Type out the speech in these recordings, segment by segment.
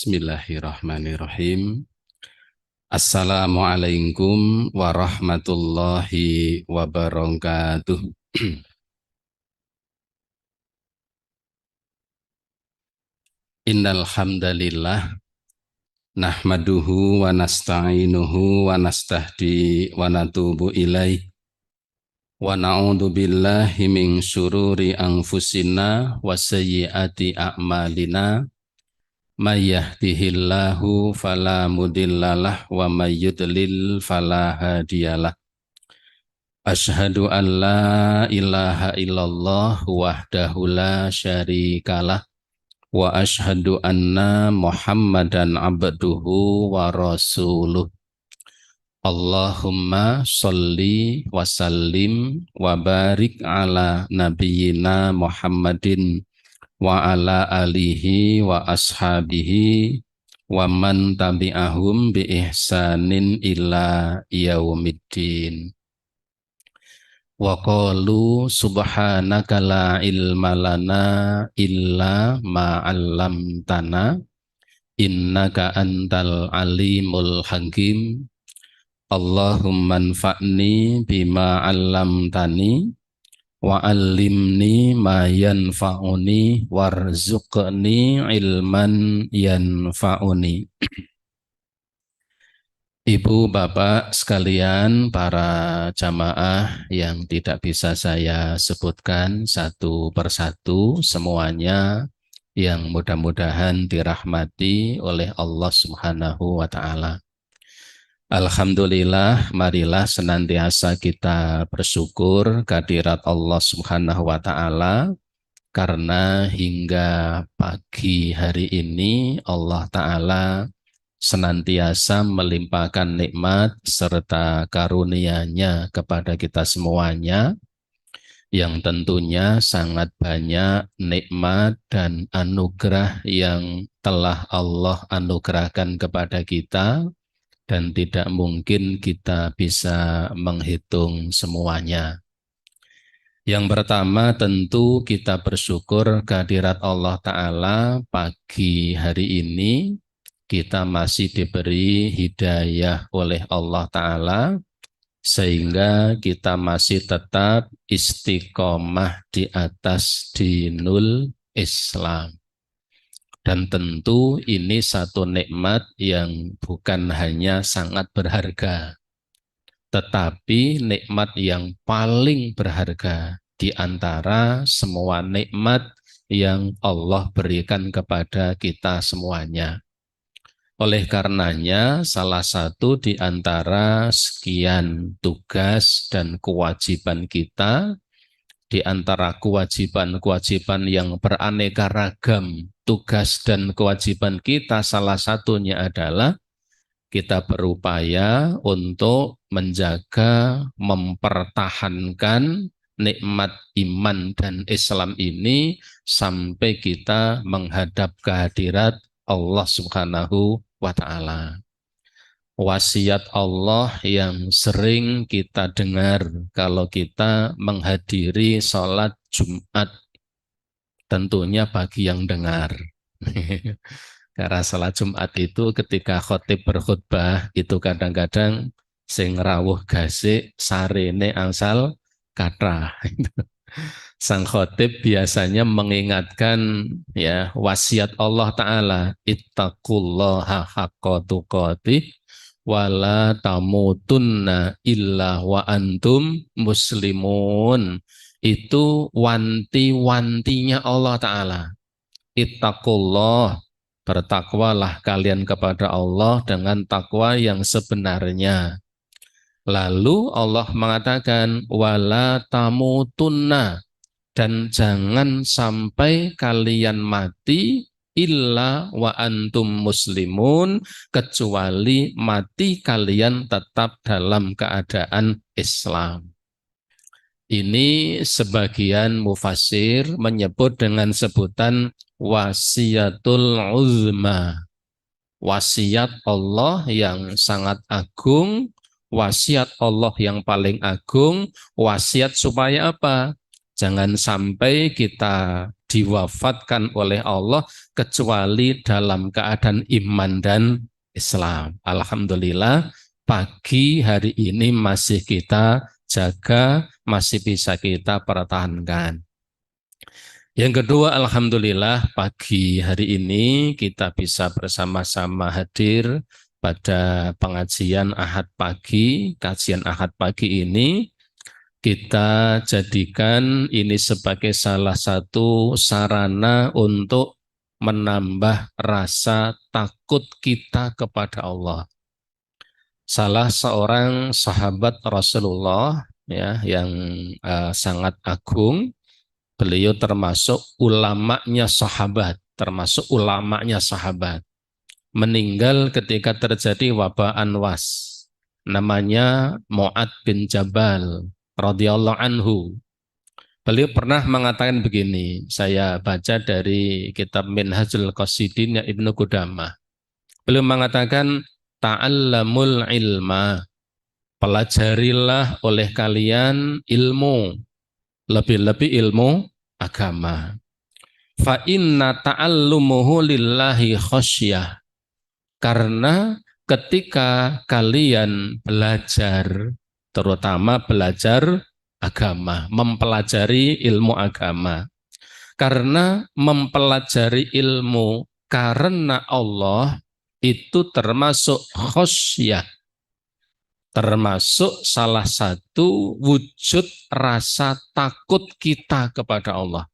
Bismillahirrahmanirrahim. Assalamualaikum warahmatullahi wabarakatuh. Innal hamdalillah nahmaduhu wa nasta'inuhu wa nastahdi wa natubu ilaih wa na'udzu billahi min syururi anfusina wa sayyiati a'malina. May yahdihillahu fala mudhillalah wa may yudlil fala hadiyalah. Asyhadu an la ilaha illallah wahdahu la syarikalah wa asyhadu anna Muhammadan abduhu wa rasuluh. Allahumma sholli wa sallim wa barik ala nabiyyina Muhammadin wa ala alihi wa ashabihi wa man tabi'ahum bi ihsanin ila yaumiddin. Wa qalu subhanaka la ilma lana illa ma 'allamtana innaka antal alimul hakim. Allahumma anfa'ni bima 'allamtani wa allimni ma yanfa'uni warzuqni ilman yanfa'uni. Ibu bapak sekalian, para jamaah yang tidak bisa saya sebutkan satu persatu semuanya, yang mudah-mudahan dirahmati oleh Allah Subhanahu wa ta'ala. Alhamdulillah, marilah senantiasa kita bersyukur kehadirat Allah Subhanahu wa ta'ala, karena hingga pagi hari ini Allah ta'ala senantiasa melimpahkan nikmat serta karunia-Nya kepada kita semuanya, yang tentunya sangat banyak nikmat dan anugerah yang telah Allah anugerahkan kepada kita, dan tidak mungkin kita bisa menghitung semuanya. Yang pertama tentu kita bersyukur kehadirat Allah Ta'ala. Pagi hari ini kita masih diberi hidayah oleh Allah Ta'ala, sehingga kita masih tetap istiqomah di atas dinul Islam. Dan tentu ini satu nikmat yang bukan hanya sangat berharga, tetapi nikmat yang paling berharga di antara semua nikmat yang Allah berikan kepada kita semuanya. Oleh karenanya, salah satu di antara sekian tugas dan kewajiban kita, di antara kewajiban-kewajiban yang beraneka ragam, tugas dan kewajiban kita salah satunya adalah kita berupaya untuk menjaga, mempertahankan nikmat iman dan Islam ini sampai kita menghadap kehadirat Allah Subhanahu wa ta'ala. Wasiat Allah yang sering kita dengar kalau kita menghadiri sholat Jumat, tentunya bagi yang dengar. Karena sholat Jumat itu ketika khotib berkhutbah itu kadang-kadang sing rawuh gasik sarene angsal kathah. Sang khotib biasanya mengingatkan ya wasiat Allah Ta'ala, ittaqullaha haqqa tuqatih wala tamutunna illa wa antum muslimun. Itu wanti-wantinya Allah Ta'ala. Ittaqullah, bertakwalah kalian kepada Allah dengan takwa yang sebenarnya. Lalu Allah mengatakan wala tamutunna, dan jangan sampai kalian mati illa wa antum muslimun, kecuali mati kalian tetap dalam keadaan Islam. Ini sebagian mufassir menyebut dengan sebutan wasiatul uzma, wasiat Allah yang sangat agung, wasiat Allah yang paling agung, wasiat supaya apa? Jangan sampai kita diwafatkan oleh Allah kecuali dalam keadaan iman dan Islam. Alhamdulillah pagi hari ini masih kita jaga, masih bisa kita pertahankan. Yang kedua, alhamdulillah pagi hari ini kita bisa bersama-sama hadir pada pengajian Ahad pagi. Kajian Ahad pagi ini kita jadikan ini sebagai salah satu sarana untuk menambah rasa takut kita kepada Allah. Salah seorang sahabat Rasulullah ya yang sangat agung. Beliau termasuk ulamanya sahabat, meninggal ketika terjadi wabah Anwas. Namanya Mu'ad bin Jabal radhiyallahu anhu. Beliau pernah mengatakan begini, saya baca dari kitab Minhajul Qasidin Ibnu Qudamah. Beliau mengatakan, ta'allamul ilma, pelajarilah oleh kalian ilmu, lebih-lebih ilmu agama. Fa inna ta'allumuhu lillahi khasyah. Karena ketika kalian belajar, terutama belajar agama, mempelajari ilmu agama. Karena mempelajari ilmu karena Allah itu termasuk khasyah. Termasuk salah satu wujud rasa takut kita kepada Allah.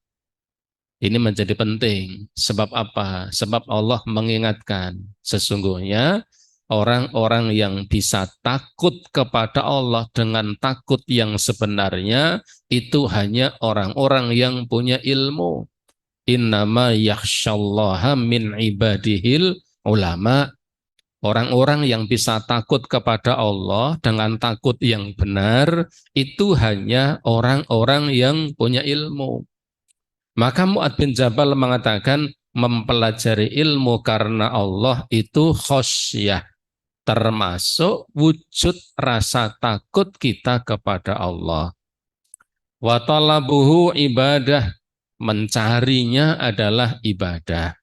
Ini menjadi penting. Sebab apa? Sebab Allah mengingatkan. Sesungguhnya orang-orang yang bisa takut kepada Allah dengan takut yang sebenarnya itu hanya orang-orang yang punya ilmu. Innama yakhsyallaha min ibadihil ulama. Orang-orang yang bisa takut kepada Allah dengan takut yang benar itu hanya orang-orang yang punya ilmu. Maka Mu'ad bin Jabal mengatakan mempelajari ilmu karena Allah itu khasyah, termasuk wujud rasa takut kita kepada Allah. Wa talabuhu ibadah, mencarinya adalah ibadah.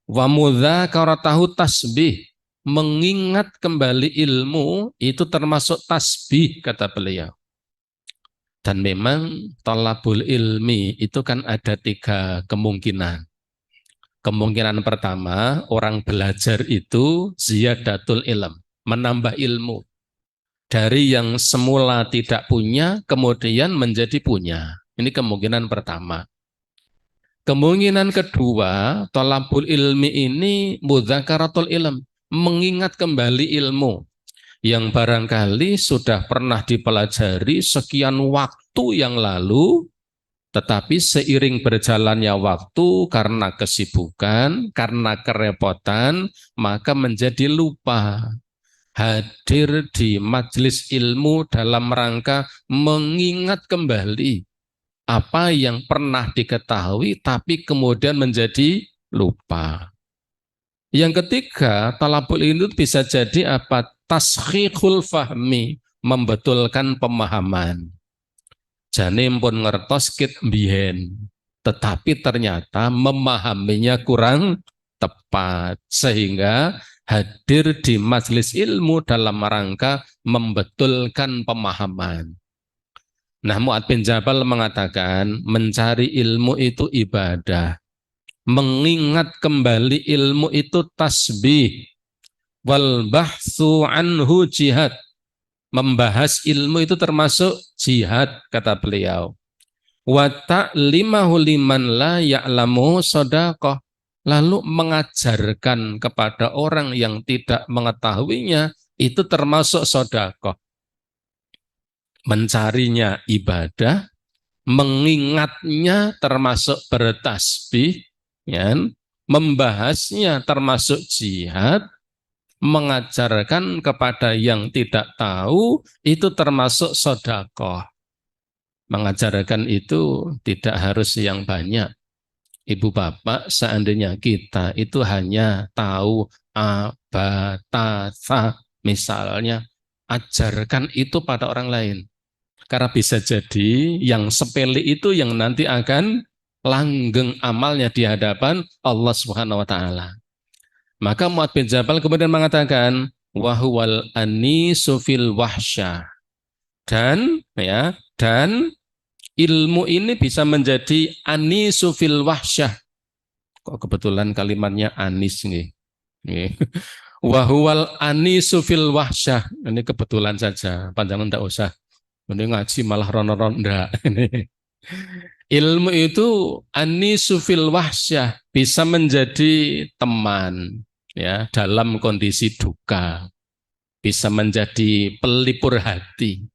Wa mudzakaratahu tasbih, mengingat kembali ilmu itu termasuk tasbih kata beliau. Dan memang talabul ilmi itu kan ada 3 kemungkinan. Kemungkinan pertama, orang belajar itu ziyadatul ilm, menambah ilmu. Dari yang semula tidak punya, kemudian menjadi punya. Ini kemungkinan pertama. Kemungkinan kedua, talabul ilmi ini mudzakaratul ilm, mengingat kembali ilmu yang barangkali sudah pernah dipelajari sekian waktu yang lalu, tetapi seiring berjalannya waktu karena kesibukan, karena kerepotan, maka menjadi lupa. Hadir di majelis ilmu dalam rangka mengingat kembali apa yang pernah diketahui tapi kemudian menjadi lupa. Yang ketiga, talabul ilmi bisa jadi apa? Taskhihul fahmi, membetulkan pemahaman. Jane pun ngertos kit mbiyen, tetapi ternyata memahaminya kurang tepat sehingga hadir di majelis ilmu dalam rangka membetulkan pemahaman. Nah, Mu'ad bin Jabal mengatakan mencari ilmu itu ibadah. Mengingat kembali ilmu itu tasbih. Wal bahtsu anhu jihad. Membahas ilmu itu termasuk jihad kata beliau. Wa ta'limahu liman la ya'lamu shadaqah. Lalu mengajarkan kepada orang yang tidak mengetahuinya itu termasuk sedekah. Mencarinya ibadah, mengingatnya termasuk bertasbih, ya, membahasnya termasuk jihad, mengajarkan kepada yang tidak tahu itu termasuk sedekah. Mengajarkan itu tidak harus yang banyak. Ibu bapak, seandainya kita itu hanya tahu abatasa, misalnya, ajarkan itu pada orang lain. Karena bisa jadi yang sepele itu yang nanti akan langgeng amalnya di hadapan Allah Subhanahu wa taala. Maka Mu'adz bin Jabal kemudian mengatakan wahwal anisu fil wahsyah, dan ilmu ini bisa menjadi anisu fil wahsyah. Kok kebetulan kalimatnya anis nih. Wahwal anisu fil wahsyah. Ini kebetulan saja, panjangan tidak usah. Ini ngaji malah ronda-ronda. Ilmu itu anisu fil wahsyah, bisa menjadi teman ya dalam kondisi duka, bisa menjadi pelipur hati.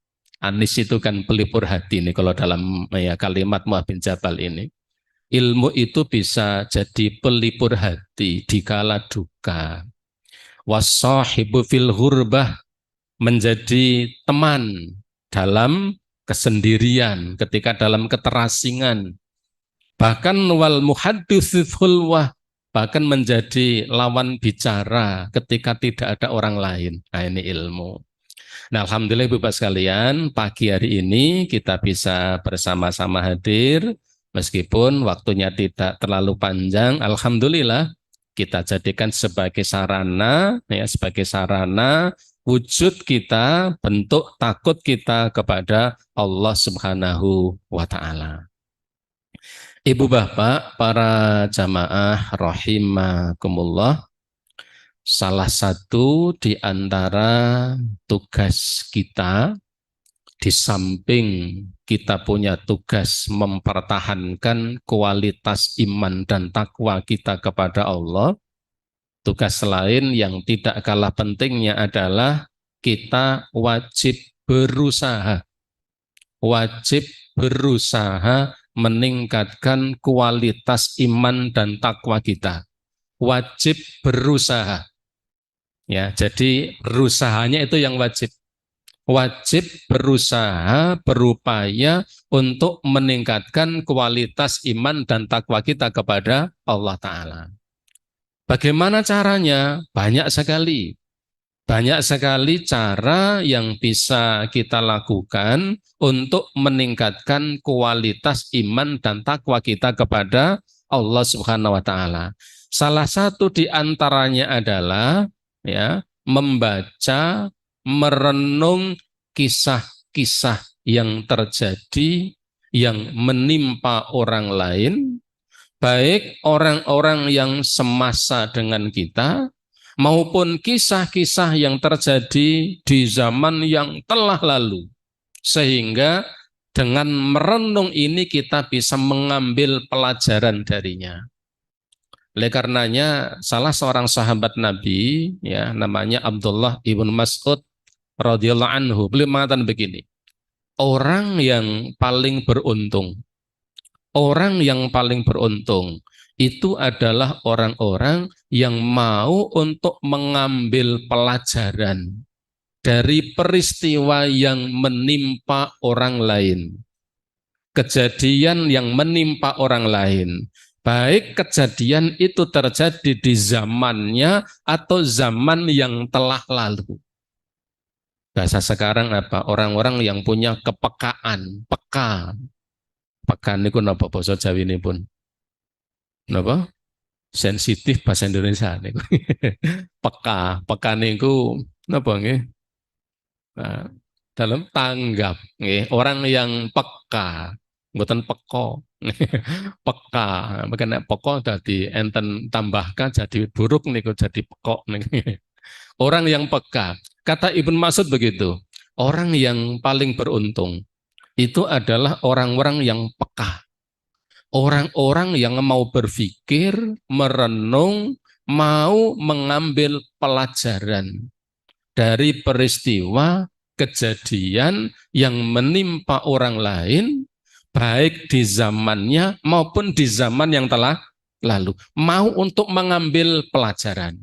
Anis itu kan pelipur hati nih kalau dalam ya, kalimat Mu'adz bin Jabal ini. Ilmu itu bisa jadi pelipur hati di kala duka. Wassahibu fil ghurbah, menjadi teman dalam kesendirian, ketika dalam keterasingan. Bahkan wal muhaddits khulwah, bahkan menjadi lawan bicara ketika tidak ada orang lain. Nah, ini ilmu. Nah, alhamdulillah Ibu Bapak sekalian, pagi hari ini kita bisa bersama-sama hadir, meskipun waktunya tidak terlalu panjang. Alhamdulillah kita jadikan sebagai sarana, ya, sebagai sarana wujud kita, bentuk takut kita kepada Allah Subhanahu wa taala. Ibu Bapak, para jamaah rahimakumullah, salah satu di antara tugas kita, di samping kita punya tugas mempertahankan kualitas iman dan takwa kita kepada Allah, tugas lain yang tidak kalah pentingnya adalah kita wajib berusaha meningkatkan kualitas iman dan takwa kita. Wajib berusaha. Ya, jadi berusahanya itu yang wajib. Wajib berusaha, berupaya untuk meningkatkan kualitas iman dan takwa kita kepada Allah Ta'ala. Bagaimana caranya? Banyak sekali. Banyak sekali cara yang bisa kita lakukan untuk meningkatkan kualitas iman dan takwa kita kepada Allah Subhanahu wa taala. Salah satu di antaranya adalah ya, membaca, merenung kisah-kisah yang terjadi yang menimpa orang lain, baik orang-orang yang semasa dengan kita maupun kisah-kisah yang terjadi di zaman yang telah lalu, sehingga dengan merenung ini kita bisa mengambil pelajaran darinya. Oleh karenanya salah seorang sahabat Nabi ya namanya Abdullah ibn Mas'ud radhiyallahu anhu, beliau mengatakan begini, orang yang paling beruntung itu adalah orang-orang yang mau untuk mengambil pelajaran dari peristiwa yang menimpa orang lain, kejadian yang menimpa orang lain, baik kejadian itu terjadi di zamannya atau zaman yang telah lalu. Bahasa sekarang apa? Orang-orang yang punya kepekaan, peka. Peka niku napa basa Jawi ini pun? Napa? Sensitif bahasa Indonesia niku. Peka niku napa nggih? Nah, dalam tanggap nggih, orang yang peka, mboten peko. Peka, makanya peko dadi enten tambahkan jadi buruk niku jadi pekok niku. Orang yang peka. Kata Ibnu Mas'ud begitu. Orang yang paling beruntung itu adalah orang-orang yang peka. Orang-orang yang mau berpikir, merenung, mau mengambil pelajaran dari peristiwa kejadian yang menimpa orang lain, baik di zamannya maupun di zaman yang telah lalu. Mau untuk mengambil pelajaran.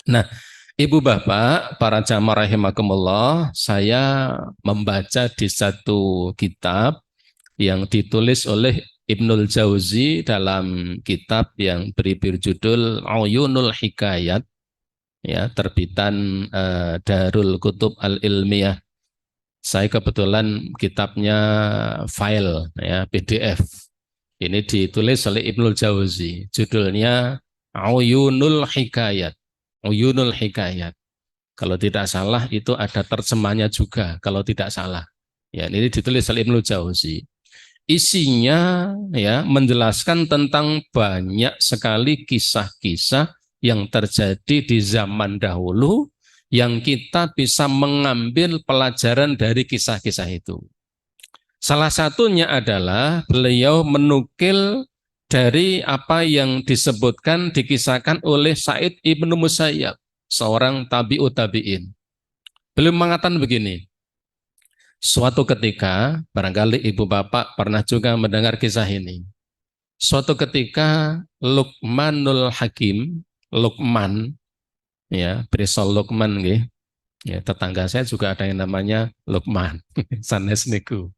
Nah, Ibu Bapak, para jamaah rahimakumullah, saya membaca di satu kitab yang ditulis oleh Ibnul Jauzi dalam kitab yang berjudul Uyunul Hikayat, ya, terbitan Darul Kutub Al-Ilmiyah. Saya kebetulan kitabnya file, ya, PDF. Ini ditulis oleh Ibnul Jauzi. Judulnya Uyunul Hikayat. Uyunul Hikayat. Kalau tidak salah itu ada terjemahnya juga. Kalau tidak salah. Ya, ini ditulis oleh Ibnul Jauzi. Isinya ya menjelaskan tentang banyak sekali kisah-kisah yang terjadi di zaman dahulu yang kita bisa mengambil pelajaran dari kisah-kisah itu. Salah satunya adalah beliau menukil dari apa yang disebutkan, dikisahkan oleh Said Ibnu Musayyab, seorang tabi'ut tabi'in. Beliau mengatakan begini, suatu ketika, barangkali ibu bapak pernah juga mendengar kisah ini. Suatu ketika Luqmanul Hakim, Luqman, ya, Brisol Luqman, ya, tetangga saya juga ada yang namanya Luqman, sanes niku.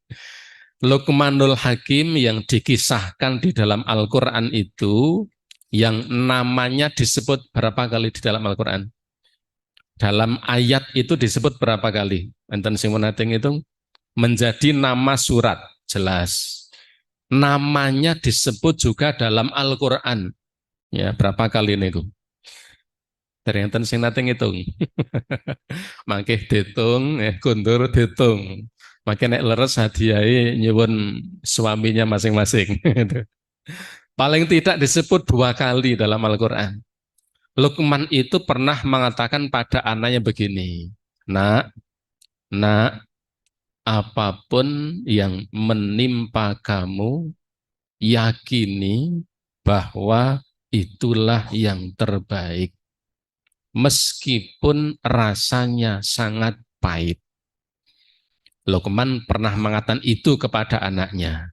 Luqmanul Hakim yang dikisahkan di dalam Al-Quran itu, yang namanya disebut berapa kali di dalam Al-Quran? Dalam ayat itu disebut berapa kali? Enten sing menating itu menjadi nama surat, jelas. Namanya disebut juga dalam Al-Quran. Ya, berapa kali niku? Dari enten sing nate ngitung. Mangke ditung, kundur ditung. Makin nek leres hadiahi nyuwun suaminya masing-masing. Paling tidak disebut 2 kali dalam Al-Quran. Luqman itu pernah mengatakan pada anaknya begini, nak, nak, apapun yang menimpa kamu, yakini bahwa itulah yang terbaik. Meskipun rasanya sangat pahit. Luqman pernah mengatakan itu kepada anaknya.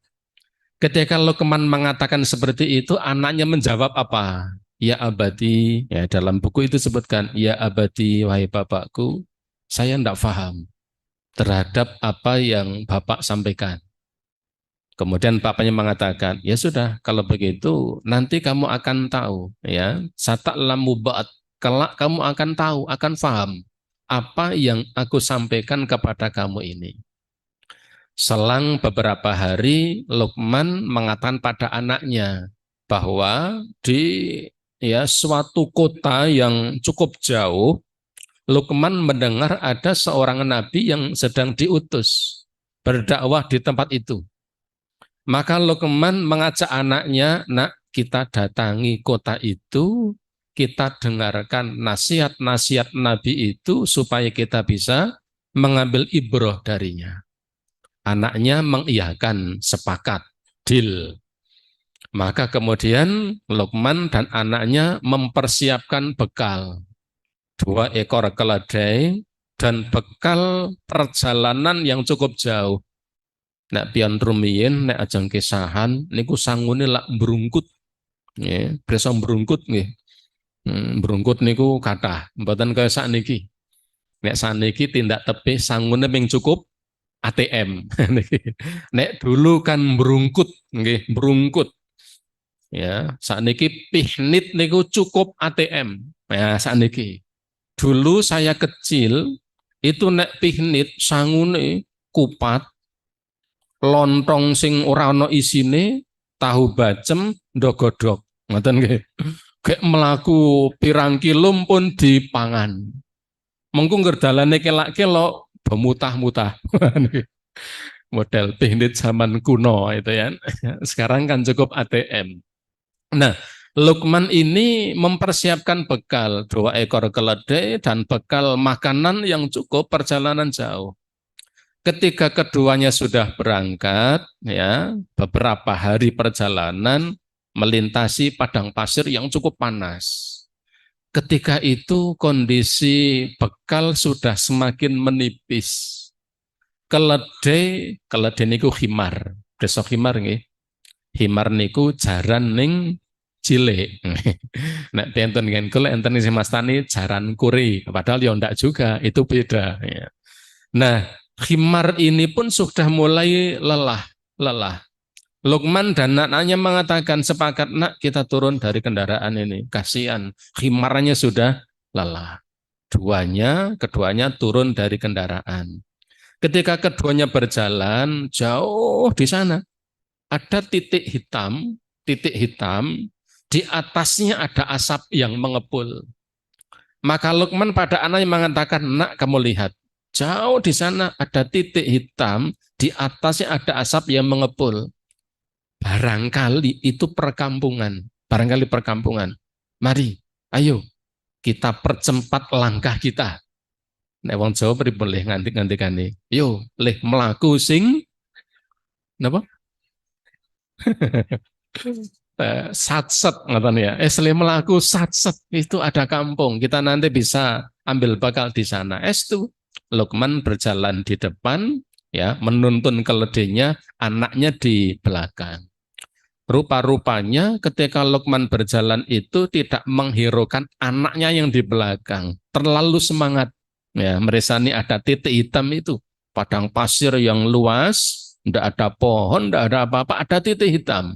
Ketika Luqman mengatakan seperti itu, anaknya menjawab apa? Ya abadi, ya dalam buku itu sebutkan, ya abadi, wahai bapakku, saya tidak paham terhadap apa yang bapak sampaikan. Kemudian bapaknya mengatakan, ya sudah, kalau begitu nanti kamu akan tahu, ya, sata'lamu ba'd, kelak kamu akan tahu, akan paham apa yang aku sampaikan kepada kamu ini. Selang beberapa hari, Luqman mengatakan pada anaknya bahwa di suatu kota yang cukup jauh, Luqman mendengar ada seorang nabi yang sedang diutus berdakwah di tempat itu. Maka Luqman mengajak anaknya, nak, kita datangi kota itu, kita dengarkan nasihat-nasihat nabi itu supaya kita bisa mengambil ibroh darinya. Anaknya mengiyakan, sepakat, deal. Maka kemudian Luqman dan anaknya mempersiapkan bekal. 2 ekor keledai dan bekal perjalanan yang cukup jauh. Nek pian rumiyin, nek ajeng kisahan, niku sangune lak brungkut. Nggih, prisa brungkut nggih. Brungkut niku kathah, mboten kaya sakniki. Nek sakniki tindak tebih sangune ming cukup ATM. Nek dulu kan berungkut, nggih, berungkut. Ya, sakniki pihnit niku cukup ATM. Ya, sakniki. Dulu saya kecil itu nek pihnit sangune kupat, lontong sing ora ana isine, tahu bacem, ndogodok. Ngoten nggih. Kayak melaku pirang kilo pun dipangan. Mengko ngerdalane kelak-kelok bermutah-mutah. Model piknik zaman kuno itu ya. Sekarang kan cukup ATM. Nah, Luqman ini mempersiapkan bekal 2 ekor keledai dan bekal makanan yang cukup perjalanan jauh. Ketika keduanya sudah berangkat, ya, beberapa hari perjalanan melintasi padang pasir yang cukup panas. Ketika itu kondisi bekal sudah semakin menipis. Keledai niku himar. Besok himar nggih. Himar niku jaran ning cilik. Nek enten ngen kula enten sing mastani jaran kuri, padahal ya ndak juga, itu beda ya. Nah, himar ini pun sudah mulai lelah. Luqman dan anaknya mengatakan, sepakat nak kita turun dari kendaraan ini. Kasihan, himarnya sudah lelah. Keduanya turun dari kendaraan. Ketika keduanya berjalan jauh di sana, ada titik hitam, di atasnya ada asap yang mengepul. Maka Luqman pada anaknya mengatakan, nak kamu lihat, jauh di sana ada titik hitam, di atasnya ada asap yang mengepul. Barangkali itu perkampungan, barangkali perkampungan. Mari, ayo kita percepat langkah kita. Nek wong Jawa pripun leh nganti-ngantikane. Yo, leh mlaku sing napa? Satset ngoten ya. Leh mlaku satset itu ada kampung. Kita nanti bisa ambil bakal di sana. Estu Luqman berjalan di depan ya, menuntun keledainya, anaknya di belakang. Rupa-rupanya ketika Luqman berjalan itu tidak menghiraukan anaknya yang di belakang. Terlalu semangat. Ya, meresani ada titik hitam itu. Padang pasir yang luas, tidak ada pohon, tidak ada apa-apa, ada titik hitam.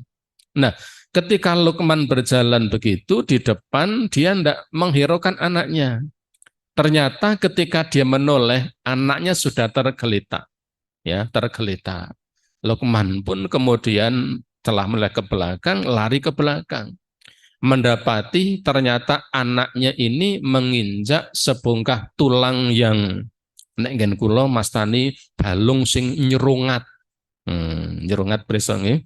Nah, ketika Luqman berjalan begitu, di depan dia tidak menghiraukan anaknya. Ternyata ketika dia menoleh, anaknya sudah tergeletak. Ya, tergeletak. Luqman pun kemudian telah melek ke belakang, lari ke belakang. Mendapati ternyata anaknya ini menginjak sebongkah tulang yang nek nggen kula mastani balung sing nyerungat. Nyerungat prisa nggih.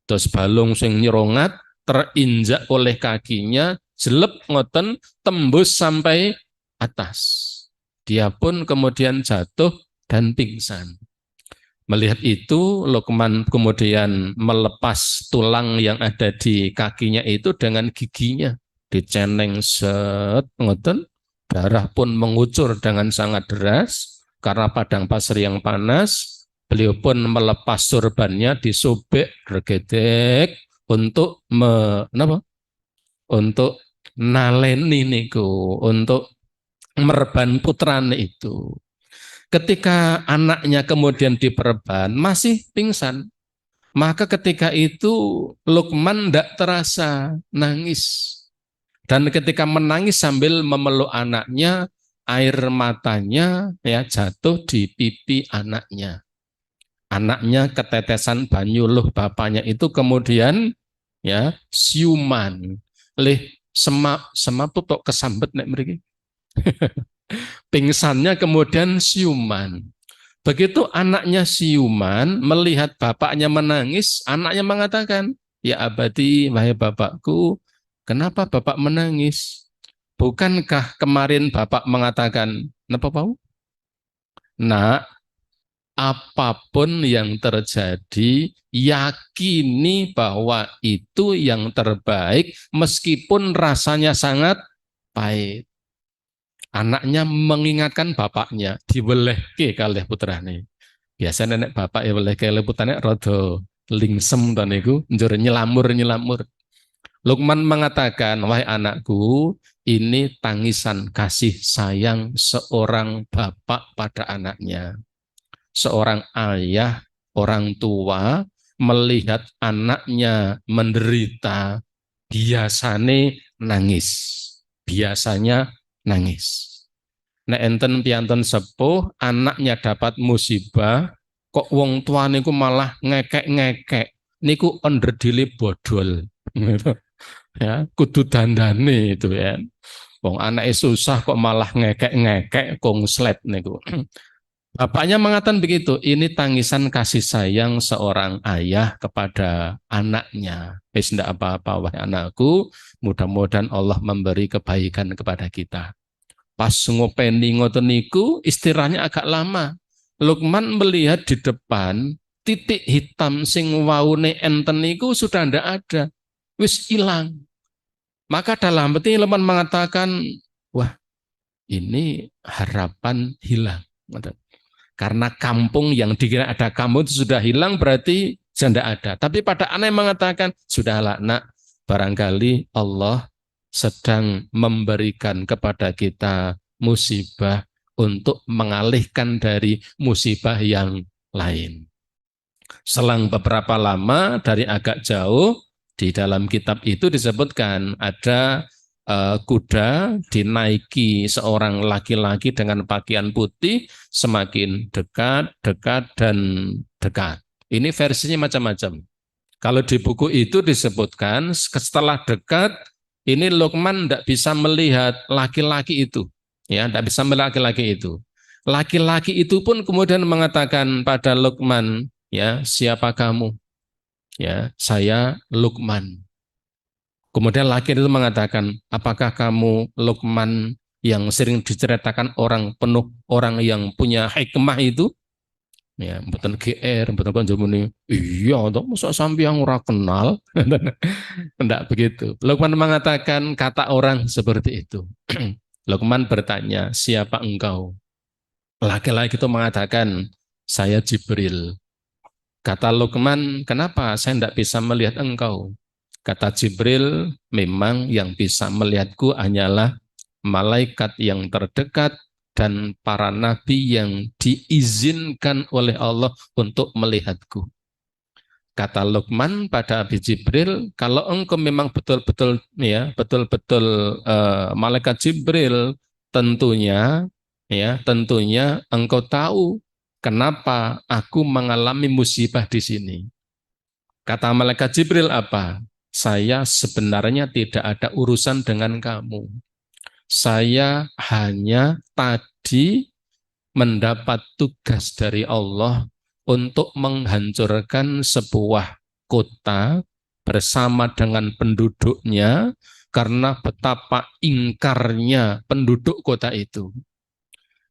Terus balung sing nyerungat terinjak oleh kakinya, jelep ngoten tembus sampai atas. Dia pun kemudian jatuh dan pingsan. Melihat itu, Luqman kemudian melepas tulang yang ada di kakinya itu dengan giginya. Diceneng set, ngoten, darah pun mengucur dengan sangat deras, karena padang pasir yang panas, beliau pun melepas surbannya, disobek, regedek, untuk untuk naleni niku, untuk merban putrane itu. Ketika anaknya kemudian diperban, masih pingsan. Maka ketika itu Luqman tidak terasa nangis. Dan ketika menangis sambil memeluk anaknya, air matanya ya jatuh di pipi anaknya. Anaknya ketetesan banyu luh bapaknya itu kemudian ya siuman. Leh semap tuh kesambet nek mriki. Pingsannya kemudian siuman. Begitu anaknya siuman, melihat bapaknya menangis, anaknya mengatakan, ya abadi, wahai bapakku, kenapa bapak menangis? Bukankah kemarin bapak mengatakan, napa Pak? Nah, apapun yang terjadi, yakini bahwa itu yang terbaik, meskipun rasanya sangat pahit. Anaknya mengingatkan bapaknya, diwelehke kalih putrane. Biasa nenek bapak ya weleh kalih putrane rada lingsem to niku, njur nyelamur-nyelamur. Luqman mengatakan, wahai anakku, ini tangisan kasih sayang seorang bapak pada anaknya. Seorang ayah, orang tua melihat anaknya menderita, biasanya nangis. Biasanya nangis. Nek enten piantun sepuh, anaknya dapat musibah, kok wong tua niku malah ngekek-ngekek. Niku onderdile bodol. Ya, kudu dandane itu ya. Wong anaknya susah kok malah ngekek-ngekek konslet niku. Bapaknya mengatakan begitu, ini tangisan kasih sayang seorang ayah kepada anaknya. Wis ndak apa-apa wahai anakku, mudah-mudahan Allah memberi kebaikan kepada kita. Pas ngopeni ngoten niku istirahatnya agak lama. Luqman melihat di depan titik hitam sing waune enten niku sudah ndak ada. Wis hilang. Maka dalam hati Luqman mengatakan, wah, ini harapan hilang. Karena kampung yang dikira ada kamu itu sudah hilang, berarti sudah ada. Tapi pada anak yang mengatakan, sudahlah nak, barangkali Allah sedang memberikan kepada kita musibah untuk mengalihkan dari musibah yang lain. Selang beberapa lama dari agak jauh, di dalam kitab itu disebutkan ada kuda dinaiki seorang laki-laki dengan pakaian putih, semakin dekat, dekat, dan dekat. Ini versinya macam-macam. Kalau di buku itu disebutkan setelah dekat ini Luqman tidak bisa melihat laki-laki itu, ya, tidak bisa melihat laki-laki itu. Laki-laki itu pun kemudian mengatakan pada Luqman, ya, siapa kamu? Ya, saya Luqman. Kemudian laki itu mengatakan, apakah kamu Luqman yang sering diceritakan orang penuh orang yang punya hikmah itu? Ya, mboten GR, mboten konjomune. Iya, untuk masa sampeyan ora kenal. Tidak begitu. Luqman mengatakan kata orang seperti itu. Luqman bertanya, siapa engkau? Laki-laki itu mengatakan, saya Jibril. Kata Luqman, kenapa saya tidak bisa melihat engkau? Kata Jibril, memang yang bisa melihatku hanyalah malaikat yang terdekat dan para nabi yang diizinkan oleh Allah untuk melihatku. Kata Luqman pada Abi Jibril, kalau engkau memang betul-betul ya, betul-betul malaikat Jibril, tentunya engkau tahu kenapa aku mengalami musibah di sini. Kata malaikat Jibril apa? Saya sebenarnya tidak ada urusan dengan kamu. Saya hanya tadi mendapat tugas dari Allah untuk menghancurkan sebuah kota bersama dengan penduduknya karena betapa ingkarnya penduduk kota itu.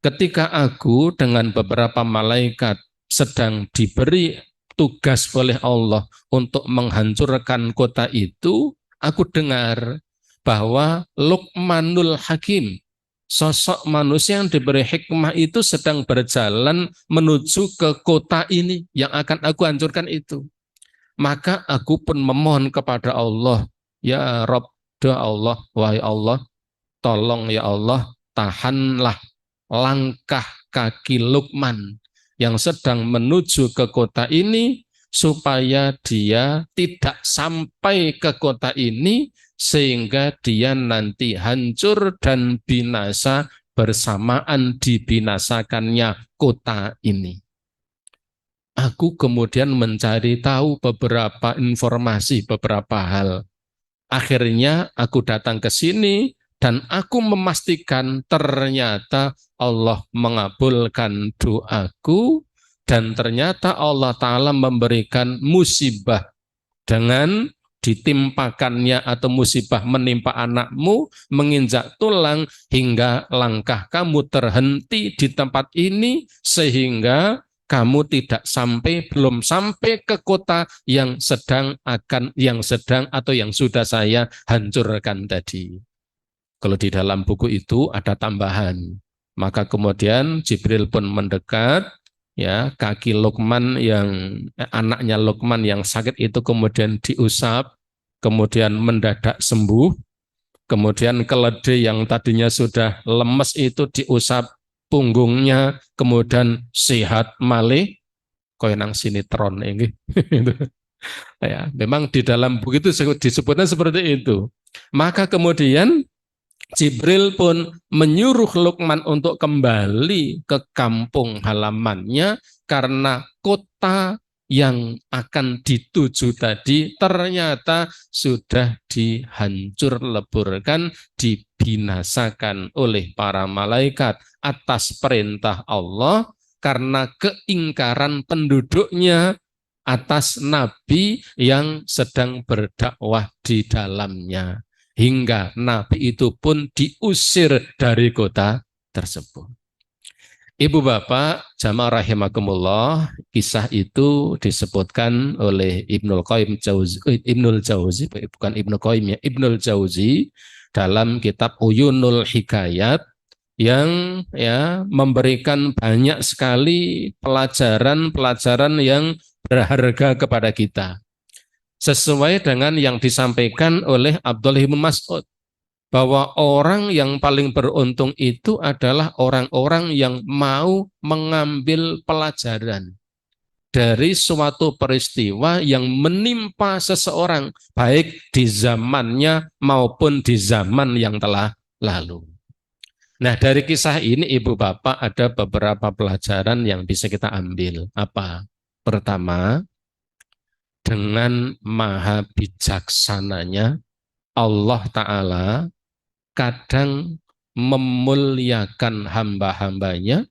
Ketika aku dengan beberapa malaikat sedang diberi tugas oleh Allah untuk menghancurkan kota itu, aku dengar bahwa Luqmanul Hakim, sosok manusia yang diberi hikmah itu sedang berjalan menuju ke kota ini yang akan aku hancurkan itu. Maka aku pun memohon kepada Allah, ya Rabb, doa Allah, wahai Allah, tolong ya Allah, tahanlah langkah kaki Luqman yang sedang menuju ke kota ini supaya dia tidak sampai ke kota ini sehingga dia nanti hancur dan binasa bersamaan dibinasakannya kota ini. Aku kemudian mencari tahu beberapa informasi, beberapa hal. Akhirnya aku datang ke sini dan aku memastikan ternyata Allah mengabulkan doaku dan ternyata Allah Ta'ala memberikan musibah dengan ditimpakannya atau musibah menimpa anakmu, menginjak tulang hingga langkah kamu terhenti di tempat ini sehingga kamu belum sampai ke kota yang sedang atau yang sudah saya hancurkan tadi. Kalau di dalam buku itu ada tambahan. Maka kemudian Jibril pun mendekat, ya, kaki Luqman anaknya Luqman yang sakit itu kemudian diusap, kemudian mendadak sembuh, kemudian keledai yang tadinya sudah lemes itu diusap punggungnya, kemudian sehat malih, koyo nang sinetron ini. Ya, memang di dalam buku itu disebutnya seperti itu. Maka kemudian Jibril pun menyuruh Luqman untuk kembali ke kampung halamannya karena kota yang akan dituju tadi ternyata sudah dihancur leburkan, dibinasakan oleh para malaikat atas perintah Allah karena keingkaran penduduknya atas nabi yang sedang berdakwah di dalamnya. Hingga nabi itu pun diusir dari kota tersebut. Ibu bapak, jamaah rahimakumullah, kisah itu disebutkan oleh Ibnul Jauzi, bukan Ibnu Qayyim ya, Ibnul Jauzi dalam kitab Uyunul Hikayat yang ya memberikan banyak sekali pelajaran-pelajaran yang berharga kepada kita. Sesuai dengan yang disampaikan oleh Abdullah bin Mas'ud, bahwa orang yang paling beruntung itu adalah orang-orang yang mau mengambil pelajaran dari suatu peristiwa yang menimpa seseorang, baik di zamannya maupun di zaman yang telah lalu. Nah, dari kisah ini Ibu Bapak ada beberapa pelajaran yang bisa kita ambil. Apa? Pertama, dengan maha bijaksananya Allah Ta'ala kadang memuliakan hamba-hambanya,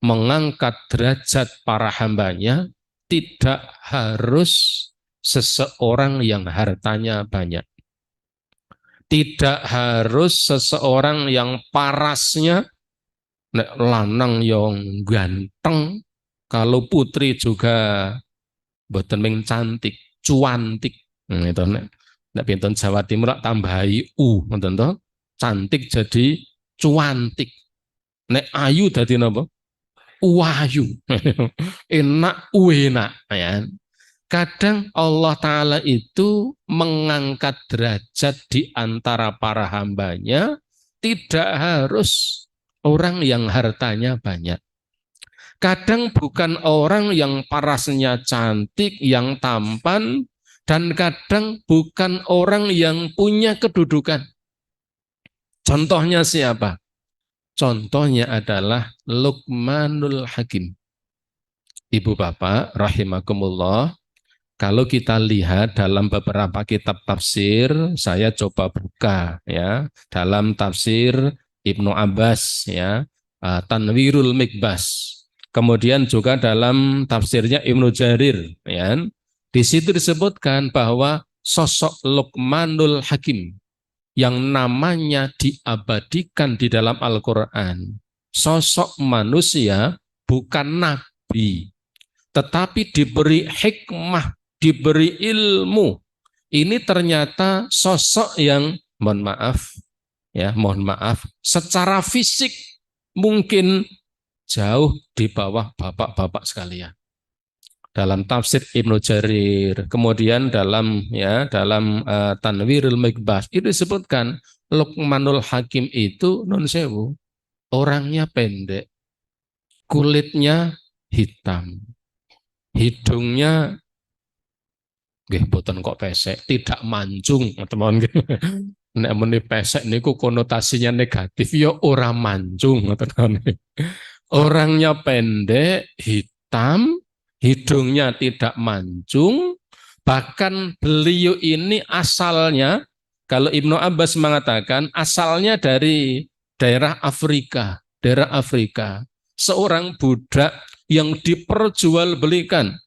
mengangkat derajat para hambanya, tidak harus seseorang yang hartanya banyak. Tidak harus seseorang yang parasnya, nek lanang yang ganteng, kalau putri juga boten ming cantik, cuantik. Itu nek pinten Jawa Timur tambahi ngoten to. Cantik jadi cuantik. Nek ayu dadi napa? Uayu. Enak enak ya. Kadang Allah Ta'ala itu mengangkat derajat di antara para hambanya, tidak harus orang yang hartanya banyak. Kadang bukan orang yang parasnya cantik, yang tampan, dan kadang bukan orang yang punya kedudukan. Contohnya siapa? Contohnya adalah Luqmanul Hakim. Ibu bapak rahimakumullah, kalau kita lihat dalam beberapa kitab tafsir, saya coba buka ya, dalam tafsir Ibnu Abbas ya, Tanwirul Mikbas. Kemudian juga dalam tafsirnya Ibnu Jarir ya. Di situ disebutkan bahwa sosok Luqmanul Hakim yang namanya diabadikan di dalam Al-Qur'an. Sosok manusia bukan nabi, tetapi diberi hikmah, diberi ilmu. Ini ternyata sosok yang mohon maaf, secara fisik mungkin jauh di bawah bapak-bapak sekalian. Dalam tafsir Ibnu Jarir, kemudian dalam Tanwirul Mikbas itu disebutkan Luqmanul Hakim itu non sewu, orangnya pendek, kulitnya hitam, hidungnya boten kok pesek, tidak mancung, teman-teman. Nek muni pesek niku konotasinya negatif, ya ora mancung, teman-teman. Orangnya pendek, hitam, hidungnya tidak mancung, bahkan beliau ini asalnya, kalau Ibnu Abbas mengatakan asalnya dari daerah Afrika, seorang budak yang diperjualbelikan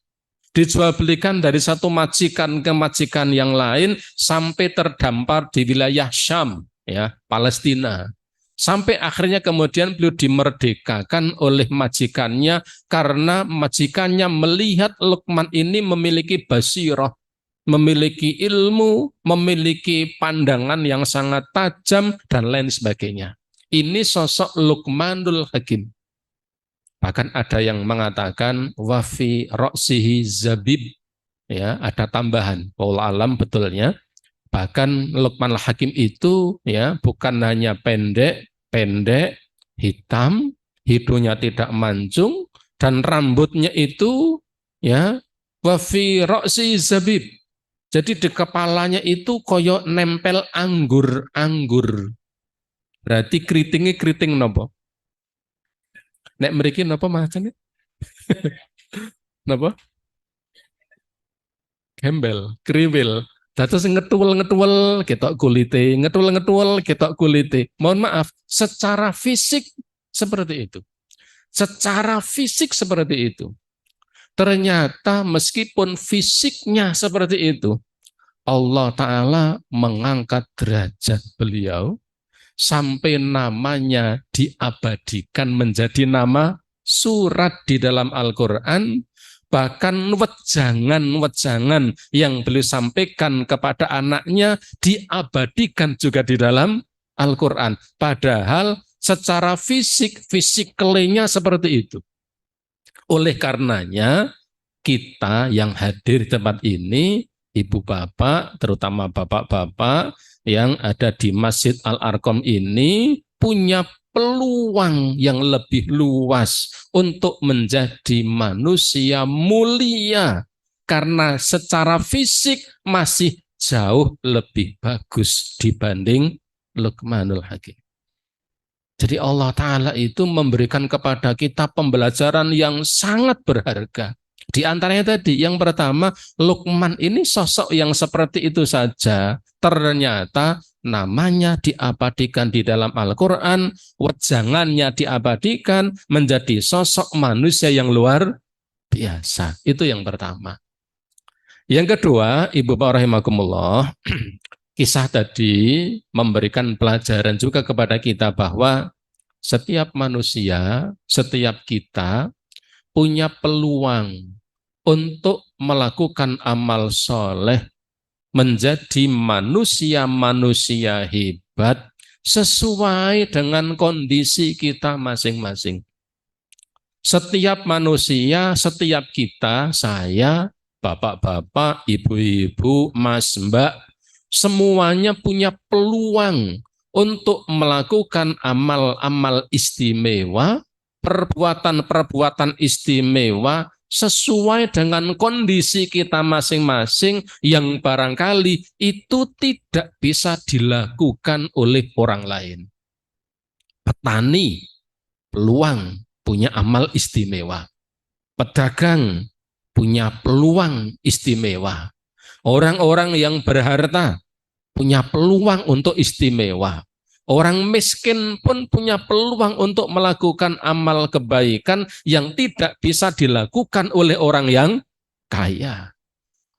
dari satu majikan ke majikan yang lain sampai terdampar di wilayah Syam, ya, Palestina. Sampai akhirnya kemudian beliau dimerdekakan oleh majikannya karena majikannya melihat Luqman ini memiliki basirah, memiliki ilmu, memiliki pandangan yang sangat tajam dan lain sebagainya. Ini sosok Luqmanul Hakim. Bahkan ada yang mengatakan wafi roksihi zabib, ya, ada tambahan. Wallahu alam betulnya. Bahkan Luqman Hakim itu ya bukan hanya pendek, hitam, hidungnya tidak mancung, dan rambutnya itu ya wafi roksi zabib. Jadi di kepalanya itu koyo nempel anggur. Berarti keriting nopo? Nek mriki napa macane? Napa? Gembel, kriwil. Dados ngetuwel-ngetuwel ketok kulite, ngetuwel-ngetuwel ketok kulite. Mohon maaf, secara fisik seperti itu. Secara fisik seperti itu. Ternyata meskipun fisiknya seperti itu, Allah Ta'ala mengangkat derajat beliau sampai namanya diabadikan menjadi nama surat di dalam Al-Quran. Bahkan wejangan yang beliau sampaikan kepada anaknya diabadikan juga di dalam Al-Quran. Padahal secara fisiknya seperti itu. Oleh karenanya kita yang hadir di tempat ini, ibu bapak, terutama bapak-bapak yang ada di Masjid Al-Arqam ini punya peluang yang lebih luas untuk menjadi manusia mulia karena secara fisik masih jauh lebih bagus dibanding Luqmanul Hakim. Jadi Allah Ta'ala itu memberikan kepada kita pembelajaran yang sangat berharga. Di antaranya tadi, yang pertama, Luqman ini sosok yang seperti itu saja. Ternyata namanya diabadikan di dalam Al-Quran, wejangannya diabadikan menjadi sosok manusia yang luar biasa. Itu yang pertama. Yang kedua, Ibu Bapak rahimakumullah, kisah tadi memberikan pelajaran juga kepada kita bahwa setiap manusia, setiap kita punya peluang untuk melakukan amal soleh, menjadi manusia-manusia hebat sesuai dengan kondisi kita masing-masing. Setiap manusia, setiap kita, saya, bapak-bapak, ibu-ibu, mas, mbak, semuanya punya peluang untuk melakukan amal-amal istimewa, perbuatan-perbuatan istimewa sesuai dengan kondisi kita masing-masing yang barangkali itu tidak bisa dilakukan oleh orang lain. Petani, peluang punya amal istimewa. Pedagang punya peluang istimewa. Orang-orang yang berharta punya peluang untuk istimewa. Orang miskin pun punya peluang untuk melakukan amal kebaikan yang tidak bisa dilakukan oleh orang yang kaya.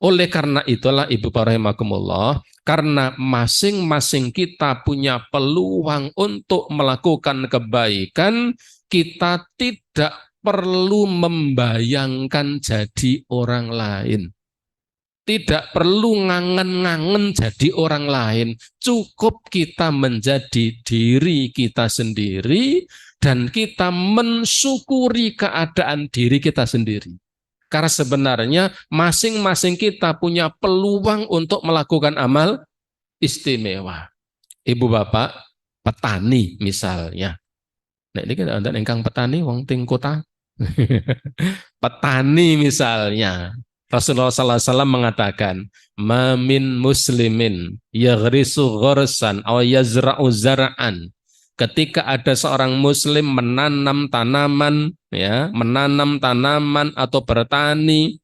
Oleh karena itulah Ibu rahimakumullah, karena masing-masing kita punya peluang untuk melakukan kebaikan, kita tidak perlu membayangkan jadi orang lain. Tidak perlu ngangen-ngangen jadi orang lain. Cukup kita menjadi diri kita sendiri dan kita mensyukuri keadaan diri kita sendiri. Karena sebenarnya masing-masing kita punya peluang untuk melakukan amal istimewa. Ibu bapak, petani misalnya. Nah ini kita ada engkang petani wong ting kota. Petani misalnya. Rasulullah SAW mengatakan, "Mamin muslimin yaghrisu ghorsan aw yazra'u zar'an." Ketika ada seorang muslim menanam tanaman, ya, menanam tanaman atau bertani,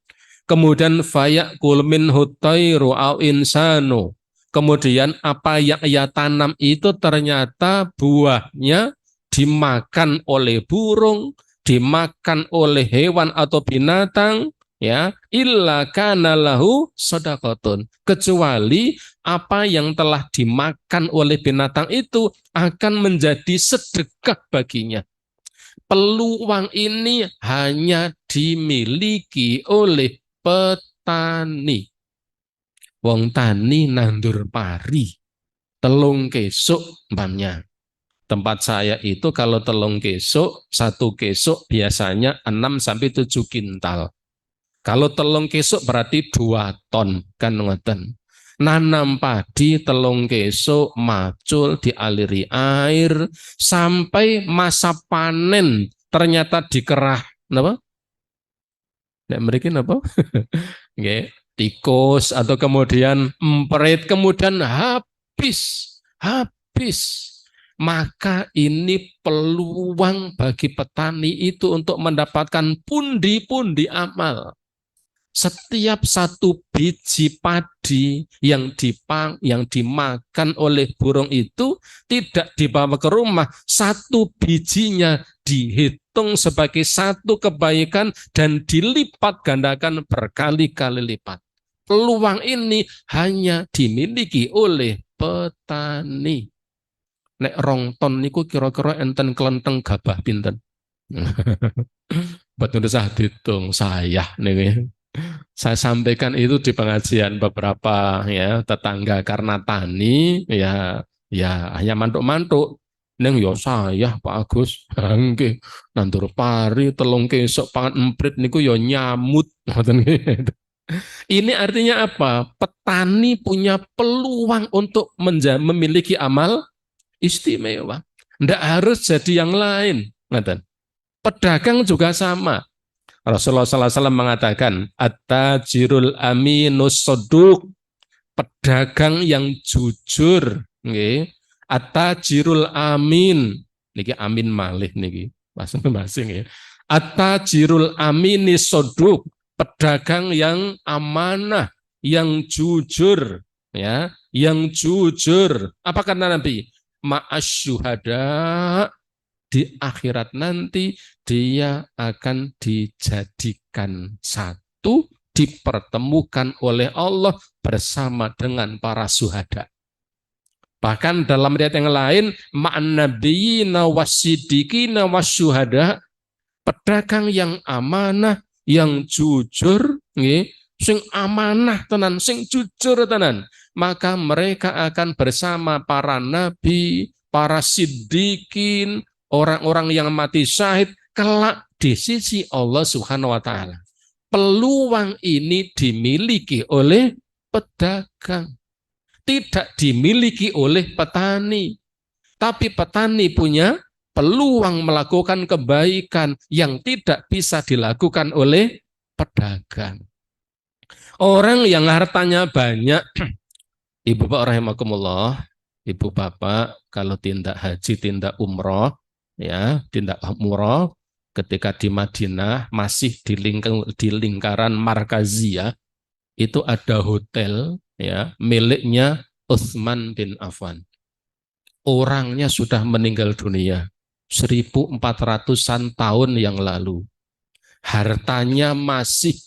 kemudian fayaqul minhu tayru aw insanu. Kemudian apa yang ia tanam itu ternyata buahnya dimakan oleh burung, dimakan oleh hewan atau binatang, ya, illa kana lahu shadaqatun, kecuali apa yang telah dimakan oleh binatang itu akan menjadi sedekah baginya. Peluang ini hanya dimiliki oleh petani. Wong tani nandur pari, telung kesuk umpamanya. Tempat saya itu kalau telung kesuk, satu kesuk biasanya 6-7 kintal. Kalau telung kesuk berarti 2 ton, kan ngoten. Nanam padi telung kesuk macul dialiri air sampai masa panen ternyata dikerah, napa? Nek mriki napa? Nggih, tikus atau kemudian emprit, kemudian habis. Maka ini peluang bagi petani itu untuk mendapatkan pundi-pundi amal. Setiap satu biji padi yang dimakan oleh burung itu tidak dibawa ke rumah, satu bijinya dihitung sebagai satu kebaikan dan dilipat gandakan berkali-kali lipat. Peluang ini hanya dimiliki oleh petani. Nek rong ton niku kira-kira enten kelenteng gabah pinten. Betul usah dihitung saya nih. Saya sampaikan itu di pengajian beberapa ya tetangga karena tani ya hanya mantuk-mantuk. Neng yo saya Pak Agus, nggih nandur pari telung kesuk pangan emprit niku yo nyamut. Ini artinya apa? Petani punya peluang untuk memiliki amal istimewa. Tidak harus jadi yang lain. Pedagang juga sama. Rasulullah SAW mengatakan, at-tajirul aminus soduk, pedagang yang jujur, at-tajirul amin, niki amin malih niki, masing-masing ya. At-tajirul aminis soduk, pedagang yang amanah, yang jujur, ya, yang jujur. Apa kata Nabi? Ma'asyuhada, di akhirat nanti dia akan dijadikan satu, dipertemukan oleh Allah bersama dengan para syuhada. Bahkan dalam riwayat yang lain, ma'an nabiyina wasiddiqina wasyuhada, pedagang yang amanah, yang jujur, sing amanah tenan, sing jujur tenan, maka mereka akan bersama para nabi, para siddiqin, orang-orang yang mati syahid kelak di sisi Allah Subhanahu wa taala. Peluang ini dimiliki oleh pedagang, tidak dimiliki oleh petani. Tapi petani punya peluang melakukan kebaikan yang tidak bisa dilakukan oleh pedagang. Orang yang hartanya banyak, ibu bapak rahimakumullah, ibu bapak kalau tindak haji, tindak umroh, ya, tindak umroh, ketika di Madinah masih di lingkaran Markaziyah, itu ada hotel, ya, miliknya Utsman bin Affan. Orangnya sudah meninggal dunia 1400-an tahun yang lalu. Hartanya masih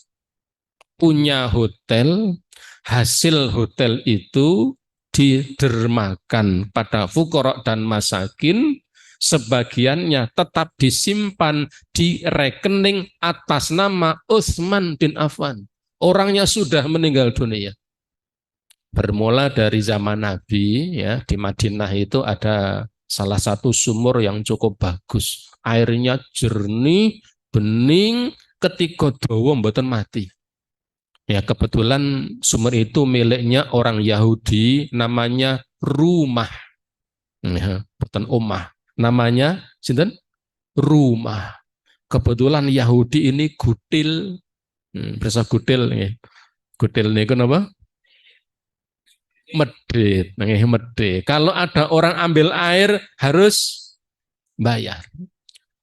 punya hotel, hasil hotel itu didermakan pada fuqara dan masakin, sebagiannya tetap disimpan di rekening atas nama Utsman bin Affan. Orangnya sudah meninggal dunia. Bermula dari zaman Nabi, ya, di Madinah itu ada salah satu sumur yang cukup bagus. Airnya jernih, bening, ketika dawa mboten mati. Ya, kebetulan sumur itu miliknya orang Yahudi, namanya Rumah. Ya, bukan Ummah. Namanya sinten? Rumah. Kebetulan Yahudi ini gutil, berasa gutil ya. Gutil niku napa? Medit, medit. Kalau ada orang ambil air harus bayar.